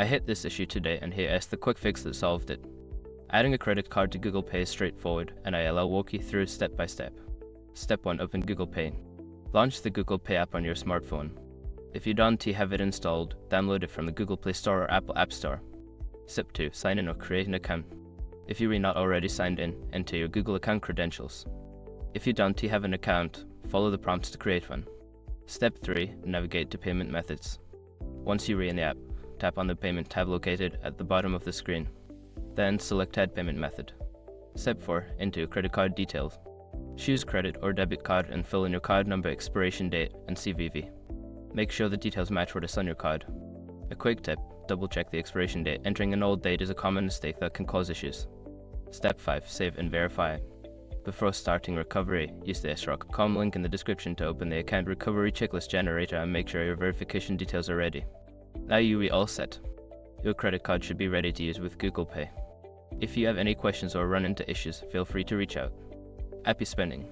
I hit this issue today and here is the quick fix that solved it. Adding a credit card to Google Pay is straightforward, and I'll walk you through step by step. Step 1. Open Google Pay. Launch the Google Pay app on your smartphone. If you don't have it installed, download it from the Google Play Store or Apple App Store. Step 2. Sign in or create an account. If you are not already signed in, enter your Google account credentials. If you don't have an account, follow the prompts to create one. Step 3. Navigate to payment methods. Once you are in the app, tap on the payment tab located at the bottom of the screen. Then select Add Payment Method. Step 4. Enter your credit card details. Choose credit or debit card and fill in your card number, expiration date, and CVV. Make sure the details match what is on your card. A quick tip, double check the expiration date. Entering an old date is a common mistake that can cause issues. Step 5. Save and verify. Before starting recovery, use the srock.com link in the description to open the account recovery checklist generator and make sure your verification details are ready. Now you are all set. Your credit card should be ready to use with Google Pay. If you have any questions or run into issues, feel free to reach out. Happy spending!